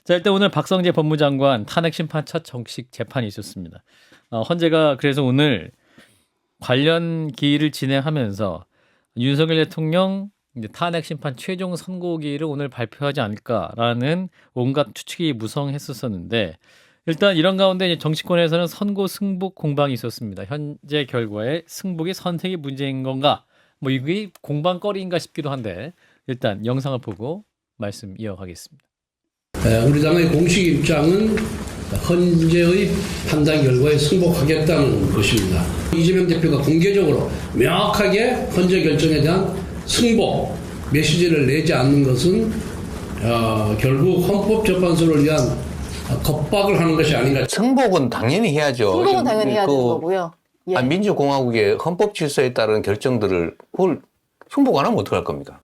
자, 일단 오늘 박성재 법무장관 탄핵 심판 첫 정식 재판이 있었습니다. 헌재가 그래서 오늘 관련 기일을 진행하면서 윤석열 대통령 이제 탄핵 심판 최종 선고기일을 오늘 발표하지 않을까라는 온갖 추측이 무성했었는데 일단 이런 가운데 이제 정치권에서는 선고 승복 공방이 있었습니다. 현재 결과에 승복이 선택이 문제인 건가? 뭐 이게 공방거리인가 싶기도 한데 일단 영상을 보고 말씀 이어가겠습니다. 우리 당의 공식 입장은 헌재의 판단 결과에 승복하겠다는 것입니다. 이재명 대표가 공개적으로 명확하게 헌재 결정에 대한 승복 메시지를 내지 않는 것은 결국 헌법재판소를 위한 겁박을 하는 것이 아닌가. 승복은 당연히 해야죠. 승복은 당연히 해야 되는 거고요. 예. 민주공화국의 헌법 질서에 따른 결정들을 그걸 승복 안 하면 어떡할 겁니까?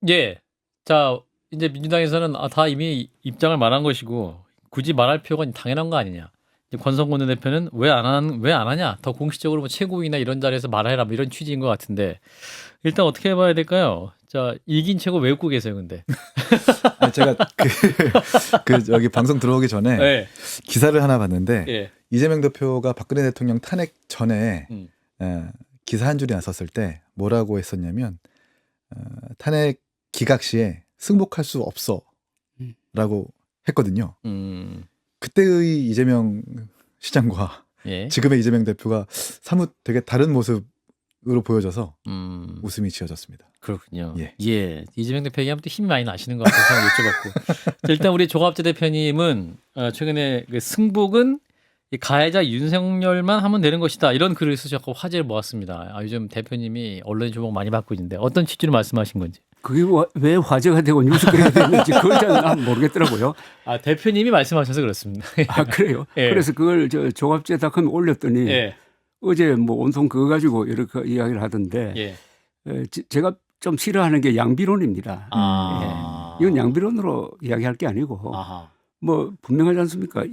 예. 자, 이제 민주당에서는 다 이미 입장을 말한 것이고 굳이 말할 필요가 당연한 거 아니냐. 이제 권성동 원내대표는 왜 안 하냐. 더 공식적으로 뭐 최고위나 이런 자리에서 말해라. 뭐 이런 취지인 것 같은데 일단 어떻게 해봐야 될까요? 자, 이긴 최고 외우고 계세요, 근데. 아니, 제가 여기 방송 들어오기 전에 네. 기사를 하나 봤는데 예. 이재명 대표가 박근혜 대통령 탄핵 전에 기사 한 줄이 났었을 때 뭐라고 했었냐면 탄핵 기각 시에 승복할 수 없어라고 했거든요. 그때의 이재명 시장과 예. 지금의 이재명 대표가 사뭇 되게 다른 모습으로 보여져서 웃음이 지어졌습니다. 그렇군요. 예. 예. 이재명 대표 얘기하면 또 힘이 많이 나시는 것 같아서 여쭤봤고. 자, 일단 우리 조갑재 대표님은 최근에 그 승복은 이 가해자 윤석열만 하면 되는 것이다. 이런 글을 쓰셨고 화제를 모았습니다. 요즘 대표님이 언론 주목 많이 받고 있는데 어떤 취지로 말씀하신 건지. 그게 왜 화제가 되고 뉴스거리가 되는지 그걸 잘 모르겠더라고요. 대표님이 말씀하셔서 그렇습니다. 그래요? 예. 그래서 그걸 조갑재닷컴에 올렸더니 예. 어제 뭐 온통 그거 가지고 이렇게 이야기를 하던데 예. 제가 좀 싫어하는 게 양비론입니다. 예. 이건 양비론으로 이야기할 게 아니고 아하. 뭐 분명하지 않습니까?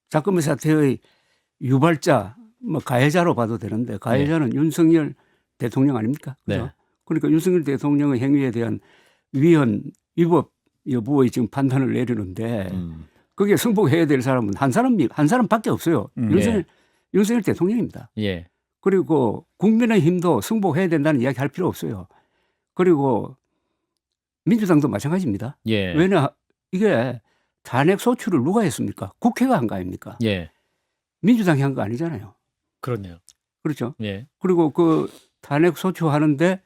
작금의 사태의 유발자, 뭐 가해자로 봐도 되는데 가해자는 윤석열 대통령 아닙니까? 그죠? 네. 그러니까 윤석열 대통령의 행위에 대한 위법 여부의 지금 판단을 내리는데 거기에 승복해야 될 사람은 한 사람밖에 없어요. 윤석열 대통령입니다. 예. 그리고 국민의힘도 승복해야 된다는 이야기 할 필요 없어요. 그리고 민주당도 마찬가지입니다. 예. 왜냐 이게 탄핵 소추를 누가 했습니까? 국회가 한 거 아닙니까? 예. 민주당이 한 거 아니잖아요. 그렇네요. 그렇죠. 예. 그리고 그 탄핵 소추하는데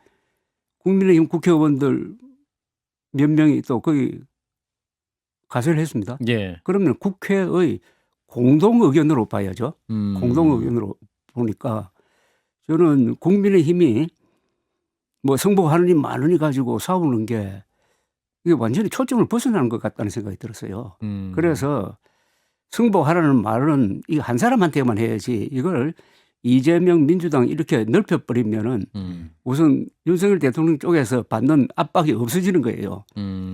국민의힘 국회의원들 몇 명이 또 거기 가세를 했습니다. 예. 그러면 국회의 공동 의견으로 봐야죠. 공동 의견으로 보니까 저는 국민의힘이 뭐 승복하느니 마느니 가지고 싸우는 게 이게 완전히 초점을 벗어나는 것 같다는 생각이 들었어요. 그래서 승복하라는 말은 이 한 사람한테만 해야지 이걸 이재명 민주당 이렇게 넓혀버리면은 우선 윤석열 대통령 쪽에서 받는 압박이 없어지는 거예요.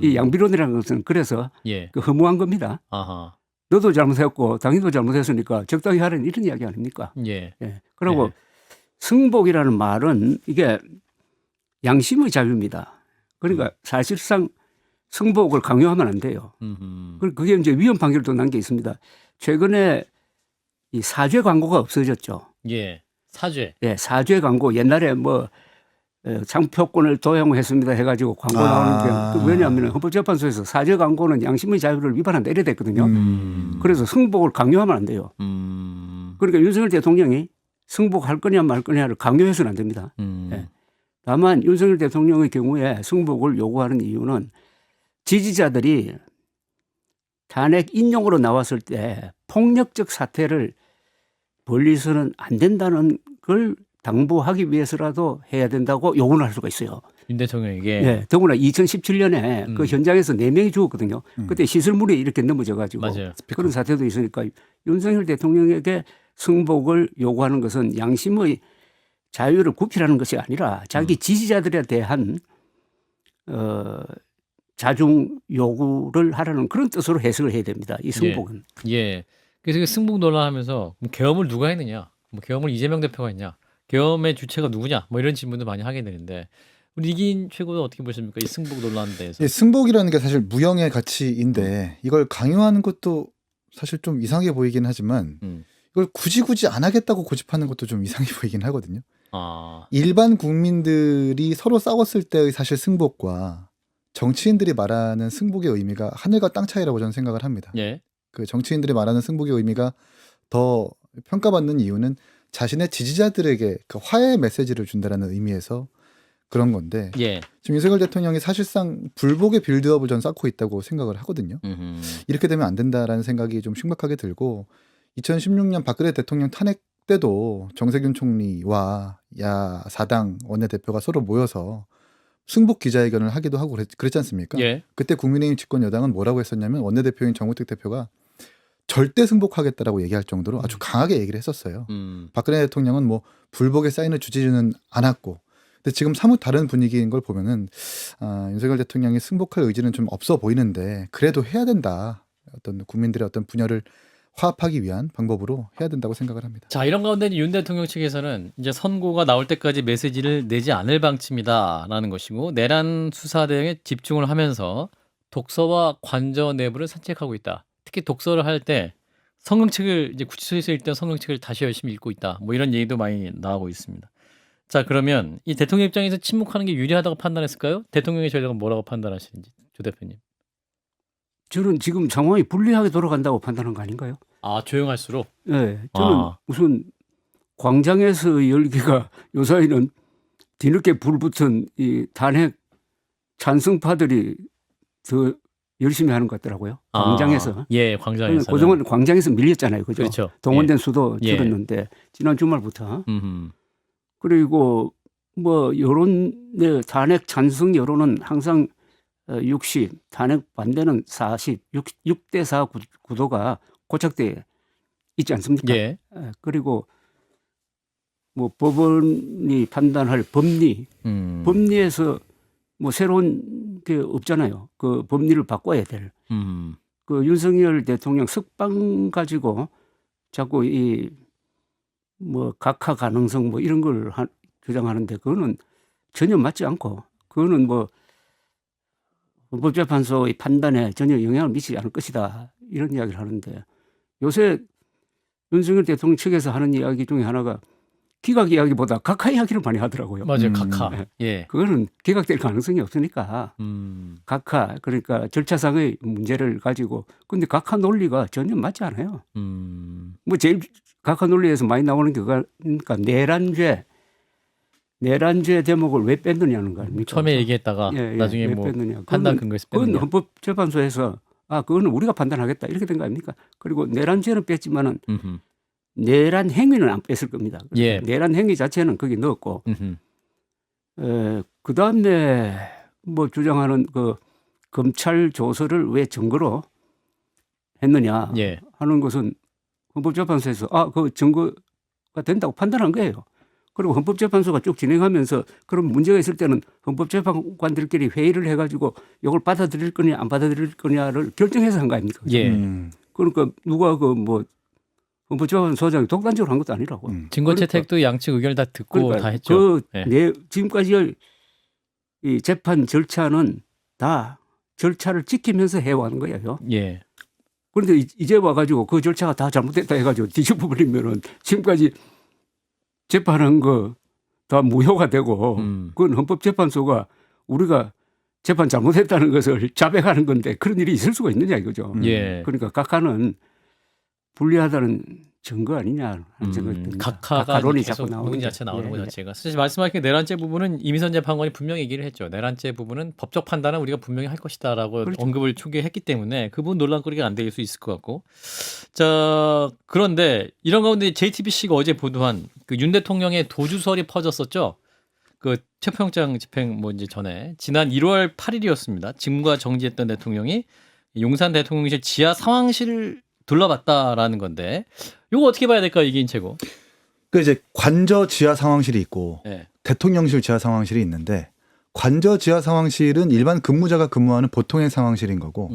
이 양비론이라는 것은 그래서 예. 그 허무한 겁니다. 아하. 너도 잘못했고 당신도 잘못했으니까 적당히 하라는 이런 이야기 아닙니까? 예. 예. 그리고 예. 승복이라는 말은 이게 양심의 자유입니다. 그러니까 사실상 승복을 강요하면 안 돼요. 그게 이제 위헌 판결도 난 게 있습니다. 최근에 이 사죄 광고가 없어졌죠. 예. 사죄. 예, 사죄 광고 옛날에 뭐 장표권을 도용했습니다 해가지고 광고 나오는 게 왜냐하면 헌법재판소에서 사죄 광고는 양심의 자유를 위반한다 이래 됐거든요. 그래서 승복을 강요하면 안 돼요. 그러니까 윤석열 대통령이 승복할 거냐 말 거냐를 강요해서는 안 됩니다. 예. 다만 윤석열 대통령의 경우에 승복을 요구하는 이유는 지지자들이 탄핵 인용으로 나왔을 때 폭력적 사태를 벌리서는 안 된다는 걸 당부하기 위해서라도 해야 된다고 요구를 할 수가 있어요. 윤 대통령에게. 예, 더구나 2017년에 그 현장에서 4명이 죽었거든요. 그때 시설물이 이렇게 넘어져 가지고 맞아요. 그런 사태도 있으니까 윤석열 대통령에게 승복을 요구하는 것은 양심의 자유를 굽히라는 것이 아니라 자기 지지자들에 대한 자중 요구를 하라는 그런 뜻으로 해석을 해야 됩니다. 이 승복은. 예. 그래서 그 승복 논란하면서 계엄을 누가 했느냐? 뭐 계엄을 이재명 대표가 했냐? 계엄의 주체가 누구냐? 뭐 이런 질문도 많이 하게 되는데 우리 이긴 최고는 어떻게 보십니까? 이 승복 논란에 대해서. 이 승복이라는 게 사실 무형의 가치인데 이걸 강요하는 것도 사실 좀 이상해 보이긴 하지만 이걸 굳이 안 하겠다고 고집하는 것도 좀 이상해 보이긴 하거든요. 아, 일반 국민들이 서로 싸웠을 때의 사실 승복과 정치인들이 말하는 승복의 의미가 하늘과 땅 차이라고 저는 생각을 합니다. 예, 그 정치인들이 말하는 승복의 의미가 더 평가받는 이유는 자신의 지지자들에게 그 화해의 메시지를 준다라는 의미에서 그런 건데 예. 지금 윤석열 대통령이 사실상 불복의 빌드업을 전 쌓고 있다고 생각을 하거든요. 이렇게 되면 안 된다라는 생각이 좀 심각하게 들고 2016년 박근혜 대통령 탄핵 때도 정세균 총리와 야4당 원내대표가 서로 모여서 승복 기자회견을 하기도 하고 그랬지 않습니까? 예. 그때 국민의힘 집권 여당은 뭐라고 했었냐면 원내대표인 정우택 대표가 절대 승복하겠다라고 얘기할 정도로 아주 강하게 얘기를 했었어요. 박근혜 대통령은 뭐 불복의 사인을 주지는 않았고 근데 지금 사뭇 다른 분위기인 걸 보면은 윤석열 대통령이 승복할 의지는 좀 없어 보이는데 그래도 해야 된다. 어떤 국민들의 어떤 분열을 화합하기 위한 방법으로 해야 된다고 생각을 합니다. 자, 이런 가운데 윤 대통령 측에서는 이제 선고가 나올 때까지 메시지를 내지 않을 방침이다라는 것이고 내란 수사 대응에 집중을 하면서 독서와 관저 내부를 산책하고 있다. 특히 독서를 할 때 성경책을 이제 구치소에서 읽던 성경책을 다시 열심히 읽고 있다. 뭐 이런 얘기도 많이 나오고 있습니다. 자, 그러면 이 대통령 입장에서 침묵하는 게 유리하다고 판단했을까요? 대통령의 전략은 뭐라고 판단하시는지 조 대표님. 저는 지금 상황이 불리하게 돌아간다고 판단한 거 아닌가요? 아, 조용할수록. 네, 저는 무슨 광장에서 열기가 요사이는 뒤늦게 불붙은 이 탄핵 찬성파들이 더 열심히 하는 것 같더라고요. 광장에서. 예, 광장에서. 그동안 광장에서 밀렸잖아요. 그죠? 그렇죠. 동원된 수도 예. 줄었는데 지난 주말부터. 음흠. 그리고 뭐 여론의 탄핵 찬성 여론은 항상 60, 탄핵 반대는 40, 6대 4 구도가 고착돼 있지 않습니까? 예. 그리고 뭐 법원이 판단할 법리, 법리에서 뭐 새로운 게 없잖아요. 그 법리를 바꿔야 될. 그 윤석열 대통령 석방 가지고 자꾸 이 뭐 각하 가능성 뭐 이런 걸 주장하는데 그거는 전혀 맞지 않고 그거는 뭐 헌법재판소의 판단에 전혀 영향을 미치지 않을 것이다 이런 이야기를 하는데 요새 윤석열 대통령 측에서 하는 이야기 중에 하나가 기각 이야기보다 각하 이야기를 많이 하더라고요. 맞아요. 각하. 예. 그거는 기각될 가능성이 없으니까 각하 그러니까 절차상의 문제를 가지고 근데 각하 논리가 전혀 맞지 않아요. 뭐 제일 각하 논리에서 많이 나오는 게 그러니까 내란죄 대목을 왜 뺐느냐는 거 아닙니까? 처음에 얘기했다가 나중에 뭐 판단 근거에서 뺐느냐. 그건 헌법재판소에서 그거는 우리가 판단하겠다 이렇게 된 거 아닙니까? 그리고 내란죄는 뺐지만은 내란 행위는 안 뺐을 겁니다. 예. 내란 행위 자체는 거기 넣었고 그 다음에 뭐 주장하는 그 검찰 조서를 왜 증거로 했느냐 예. 하는 것은 헌법재판소에서 그 증거가 된다고 판단한 거예요. 그리고 헌법재판소가 쭉 진행하면서 그런 문제가 있을 때는 헌법재판관들끼리 회의를 해가지고 이걸 받아들일 거냐 안 받아들일 거냐를 결정해서 한 거 아닙니까? 예. 그러니까 누가 그 뭐 헌법재판소장이 독단적으로 한 것도 아니라고. 증거 채택도 양측 의견을 다 듣고 그러니까 다 했죠. 지금까지 이 재판 절차는 다 절차를 지키면서 해왔는 거예요. 예. 그런데 이제 와가지고 그 절차가 다 잘못됐다 해가지고 뒤집어 버리면은 지금까지 재판한 거 다 무효가 되고 그건 헌법재판소가 우리가 재판 잘못했다는 것을 자백하는 건데 그런 일이 있을 수가 있느냐 이거죠. 예. 그러니까 각하는 불리하다는 증거 아니냐 하는 생각이 듭니다. 각하론이 자꾸 계속 나오는 문제 자체 나오는 것 자체가 사실 말씀하신 내란죄 부분은 이미선 재판관이 분명히 얘기를 했죠. 내란죄 부분은 법적 판단은 우리가 분명히 할 것이다라고 그렇죠. 언급을 초기에 했기 때문에 그 부분 논란거리가 안 될 수 있을 것 같고. 자, 그런데 이런 가운데 JTBC가 어제 보도한 그 윤 대통령의 도주설이 퍼졌었죠. 그 체포영장 집행 뭐 이제 전에 지난 1월 8일이었습니다. 직무가 정지했던 대통령이 용산 대통령실 지하 상황실을 둘러봤다라는 건데 이거 어떻게 봐야 될까요, 이기인 최고? 그 이제 관저 지하 상황실이 있고 네. 대통령실 지하 상황실이 있는데 관저 지하 상황실은 일반 근무자가 근무하는 보통의 상황실인 거고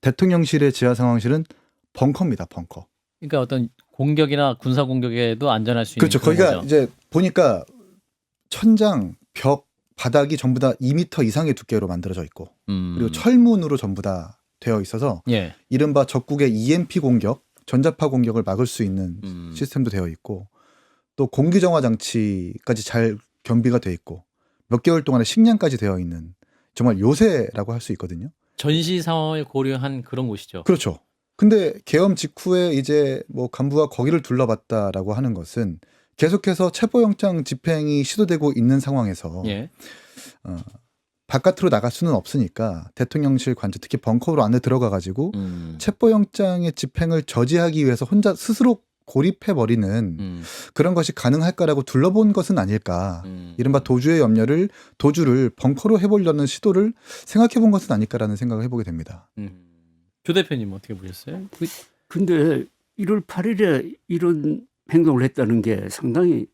대통령실의 지하 상황실은 벙커입니다, 벙커. 그러니까 어떤 공격이나 군사 공격에도 안전할 수 있는 그렇죠. 그런 거기가 거죠. 이제 보니까 천장, 벽, 바닥이 전부 다 2m 이상의 두께로 만들어져 있고 그리고 철문으로 전부 다 되어 있어서 예. 이른바 적국의 EMP 공격, 전자파 공격을 막을 수 있는 시스템도 되어 있고 또 공기 정화 장치까지 잘 겸비가 되어 있고 몇 개월 동안의 식량까지 되어 있는 정말 요새라고 할 수 있거든요. 전시 상황을 고려한 그런 곳이죠. 그렇죠. 근데 계엄 직후에 이제 뭐 간부가 거기를 둘러봤다라고 하는 것은 계속해서 체포영장 집행이 시도되고 있는 상황에서 예. 바깥으로 나갈 수는 없으니까 대통령실 관저 특히 벙커로 안에 들어가 가지고 체포영장의 집행을 저지하기 위해서 혼자 스스로 고립해버리는 그런 것이 가능할까라고 둘러본 것은 아닐까. 이른바 도주의 도주를 벙커로 해보려는 시도를 생각해본 것은 아닐까라는 생각을 해보게 됩니다. 조 대표님 어떻게 보셨어요? 근데 1월 8일에 이런 행동을 했다는 게 상당히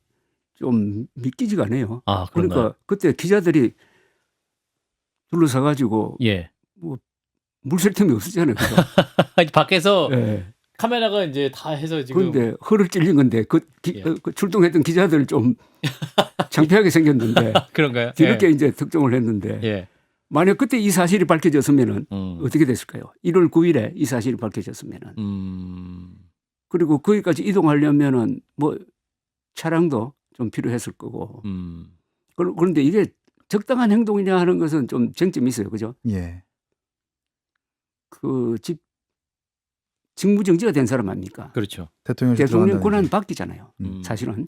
좀 믿기지가 않아요. 아, 그런가요? 그러니까 그때 기자들이 둘러서 가지고 예. 뭐 물샐 틈이 없었잖아요. 그죠? 밖에서 예. 카메라가 이제 다 해서 지금 그런데 허를 찔린 건데 그 출동했던 기자들 좀 창피하게 생겼는데 그런가요? 뒤늦게 예. 이제 특종을 했는데 예. 만약 그때 이 사실이 밝혀졌으면은 음. 어떻게 됐을까요? 1월 9일에 이 사실이 밝혀졌으면은 그리고 거기까지 이동하려면은 뭐 차량도 좀 필요했을 거고 그런데 이게 적당한 행동이냐 하는 것은 좀 쟁점이 있어요, 그죠? 예. 그 직무정지가 된 사람 아닙니까? 그렇죠. 대통령 권한 바뀌잖아요. 사실은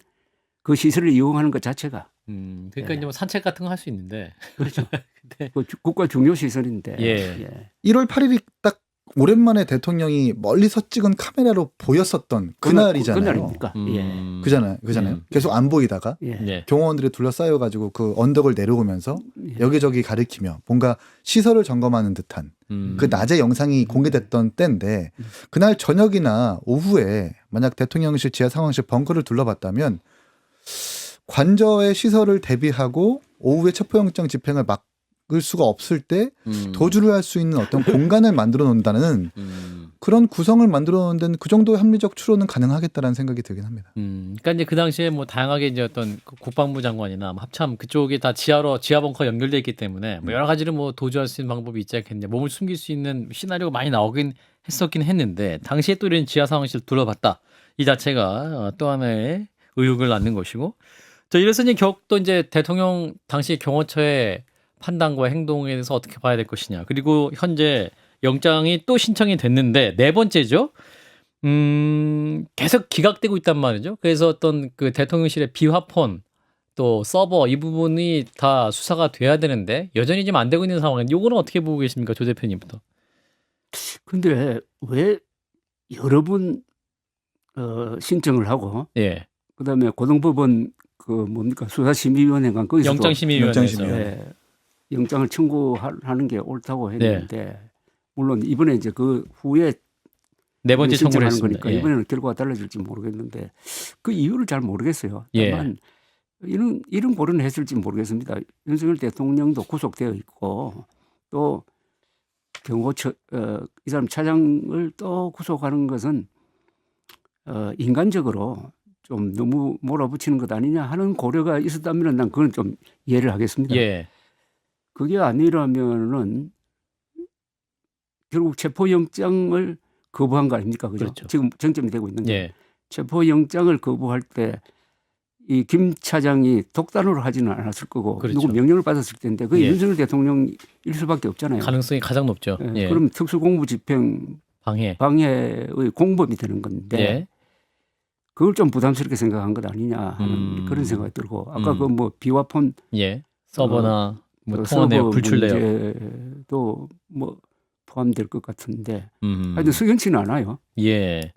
그 시설을 이용하는 것 자체가 그러니까 이제 뭐 산책 같은 거 할 수 있는데 그렇죠. 근데 그 국가 중요 시설인데. 예. 1월 8일이 딱 오랜만에 대통령이 멀리서 찍은 카메라로 보였었던 그날이잖아요. 그날입니까? 예. 그잖아요. 계속 안 보이다가 예. 예. 경호원들이 둘러싸여 가지고 그 언덕을 내려오면서 예. 여기저기 가리키며 뭔가 시설을 점검하는 듯한 그 낮에 영상이 공개됐던 때인데 그날 저녁이나 오후에 만약 대통령실 지하 상황실 벙커를 둘러봤다면 관저의 시설을 대비하고 오후에 체포영장 집행을 막을 수가 없을 때 도주를 할 수 있는 어떤 공간을 만들어 놓는다는 그런 구성을 만들어 놓는 데는 그 정도의 합리적 추론은 가능하겠다라는 생각이 들긴 합니다. 그러니까 이제 그 당시에 뭐 다양하게 이제 어떤 그 국방부 장관이나 뭐 합참 그쪽이 다 지하 벙커 연결돼 있기 때문에 뭐 여러 가지로 뭐 도주할 수 있는 방법이 있지 않겠냐, 몸을 숨길 수 있는 시나리오가 많이 나오긴 했는데 당시에 또 이런 지하 상황실 둘러봤다 이 자체가 또 하나의 의혹을 낳는 것이고, 저 이래서 이제 또 이제 대통령 당시 경호처의 판단과 행동에 대해서 어떻게 봐야 될 것이냐, 그리고 현재 영장이 또 신청이 됐는데 네 번째죠. 계속 기각되고 있단 말이죠. 그래서 어떤 그 대통령실의 비화폰 또 서버 이 부분이 다 수사가 돼야 되는데 여전히 지금 안 되고 있는 상황인데 요거는 어떻게 보고 계십니까, 조 대표님부터? 근데 왜 여러 번 신청을 하고 예. 그다음에 고등법원 그 뭡니까 수사심의위원회가 거기서 영장심의위원회 영장을 청구하는 게 옳다고 했는데 물론 이번에 이제 그 후에 네 번째 청구를 신청하는 했습니다. 거니까 예. 이번에는 결과가 달라질지 모르겠는데 그 이유를 잘 모르겠어요. 예. 다만 이런 고려는 했을지 모르겠습니다. 윤석열 대통령도 구속되어 있고 또 경호처 이 사람 차장을 또 구속하는 것은 인간적으로 좀 너무 몰아붙이는 것 아니냐 하는 고려가 있었다면 난 그건 좀 이해를 하겠습니다. 예. 그게 아니라면은 결국 체포영장을 거부한 거 아닙니까? 그죠? 그렇죠. 지금 쟁점이 되고 있는 게 예. 체포영장을 거부할 때 이 김 차장이 독단으로 하지는 않았을 거고 그렇죠. 누구 명령을 받았을 텐데 그게 예. 윤석열 대통령일 수밖에 없잖아요. 가능성이 가장 높죠. 예. 예. 그럼 특수공무집행 방해의 공범이 되는 건데 예. 그걸 좀 부담스럽게 생각한 것 아니냐 하는 그런 생각이 들고 아까 그 뭐 비화폰 예. 서버나 뭐 그 통화 내역 서버 불출 내역. 문제도 뭐 포함될 것 같은데 하여튼 음. 석연치는 않아요. 예.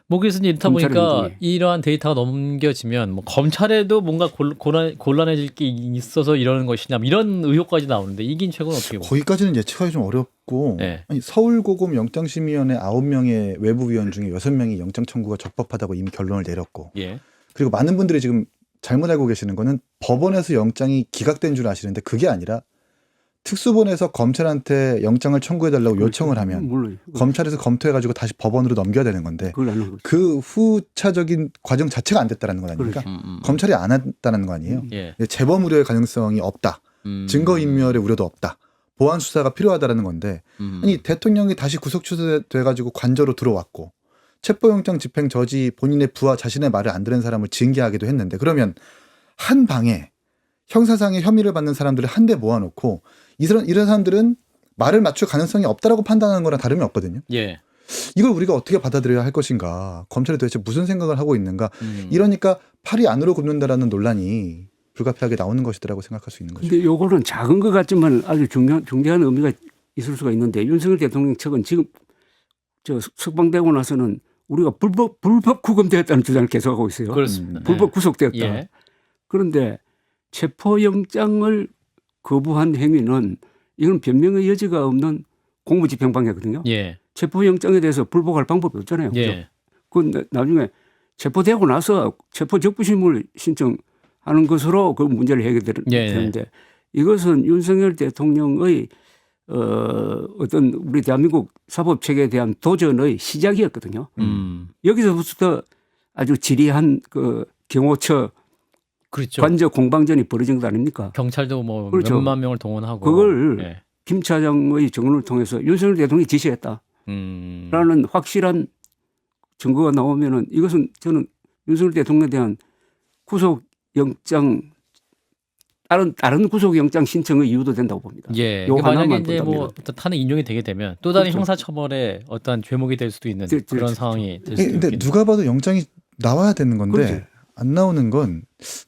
뭐 그래서 이제 이렇다 검찰의 보니까 행동이. 이러한 데이터가 넘겨지면 뭐 검찰에도 뭔가 곤란해질 게 있어서 이러는 것이냐 이런 의혹까지 나오는데 이긴 최고는 어떻게 보세요? 거기까지는 예측하기 좀 어렵고 네. 아니, 서울고검 영장심의위원회 9명의 외부위원 중에 6명이 영장 청구가 적법하다고 이미 결론을 내렸고 예. 그리고 많은 분들이 지금 잘못 알고 계시는 거는 법원에서 영장이 기각된 줄 아시는데 그게 아니라 특수본에서 검찰한테 영장을 청구해달라고 요청을 하면 물론 검찰에서 검토해가지고 다시 법원으로 넘겨야 되는 건데 그걸 하는 거죠. 그 후차적인 과정 자체가 안 됐다는 건 아닙니까? 그렇죠. 검찰이 안 했다는 거 아니에요? 예. 재범 우려의 가능성이 없다. 증거인멸의 우려도 없다. 보안 수사가 필요하다라는 건데 아니 대통령이 다시 구속 취소돼가지고 관저로 들어왔고 체포영장 집행 저지 본인의 부하 자신의 말을 안 들은 사람을 징계하기도 했는데 그러면 한 방에 형사상의 혐의를 받는 사람들을 한데 모아놓고 이런 사람들은 말을 맞출 가능성이 없다라고 판단하는 거랑 다름이 없거든요. 예. 이걸 우리가 어떻게 받아들여야 할 것인가, 검찰이 도대체 무슨 생각을 하고 있는가, 이러니까 팔이 안으로 굽는다라는 논란이 불가피하게 나오는 것이라고 생각할 수 있는 거죠. 근데 요거는 작은 것 같지만 아주 중대한 의미가 있을 수가 있는데 윤석열 대통령 측은 지금 석방되고 나서는 우리가 불법 구금되었다는 주장을 계속하고 있어요. 그렇습니다. 불법 구속되었다. 예. 그런데 체포영장을 거부한 행위는 이건 변명의 여지가 없는 공무집행방해거든요. 예. 체포영장에 대해서 불복할 방법이 없잖아요. 그죠? 예. 그건 나중에 체포되고 나서 체포적부심을 신청하는 것으로 그 문제를 해결되는데 이것은 윤석열 대통령의 어떤 우리 대한민국 사법체계에 대한 도전의 시작이었거든요. 여기서부터 아주 지리한 그 경호처 그렇죠. 관저 공방전이 벌어진 것 아닙니까? 경찰도 뭐 그렇죠. 몇만 명을 동원하고 그걸 예. 김 차장의 증언을 통해서 윤석열 대통령이 지시했다라는 확실한 증거가 나오면은 이것은 저는 윤석열 대통령에 대한 구속영장 다른 구속영장 신청의 이유도 된다고 봅니다. 예. 요 만약에 하나만 이제 뭐 본다면. 어떤 탄핵 인용이 되게 되면 또 다른 그렇죠. 형사처벌의 어떤 죄목이 될 수도 있는 그렇죠. 그런 상황이 될 수도 근데 있겠네요. 누가 봐도 영장이 나와야 되는 건데 그렇지. 안 나오는 건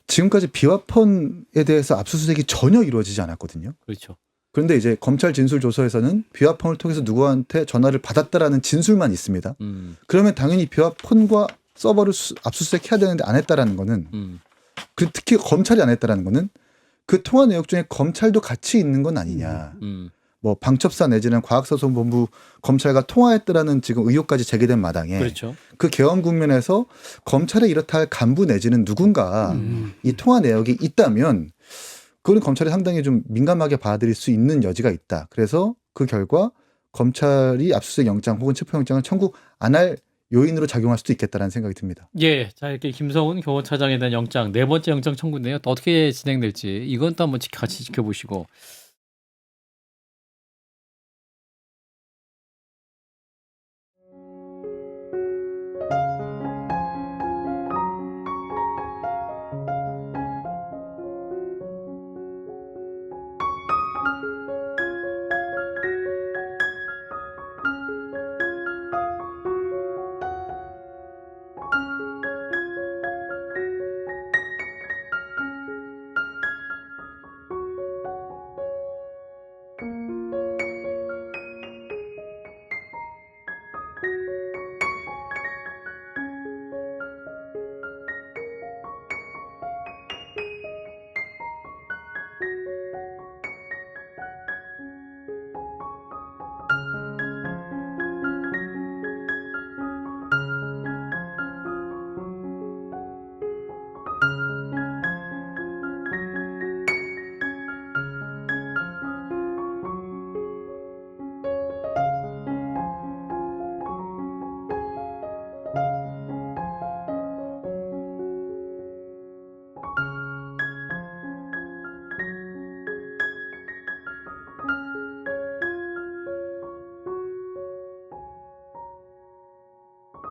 지금까지 비화폰에 대해서 압수수색이 전혀 이루어지지 않았거든요. 그렇죠. 그런데 이제 검찰 진술조서에서는 비화폰을 통해서 누구한테 전화를 받았다라는 진술만 있습니다. 그러면 당연히 비화폰과 서버를 압수수색해야 되는데 안 했다라는 거는 특히 검찰이 안 했다라는 거는 그 통화 내역 중에 검찰도 같이 있는 건 아니냐. 뭐 방첩사 내지는 과학사소본부 검찰과 통화했다라는 지금 의혹까지 제기된 마당에 그렇죠. 그 개헌 국면에서 검찰에 이렇다 할 간부 내지는 누군가 이 통화 내역이 있다면 그건 검찰이 상당히 좀 민감하게 받아들일 수 있는 여지가 있다. 그래서 그 결과 검찰이 압수수색 영장 혹은 체포영장을 청구 안 할 요인으로 작용할 수도 있겠다라는 생각이 듭니다. 예, 자 이렇게 김성훈 경호차장에 대한 영장 네 번째 영장 청구인데요. 또 어떻게 진행될지 이건 또 한번 같이 지켜보시고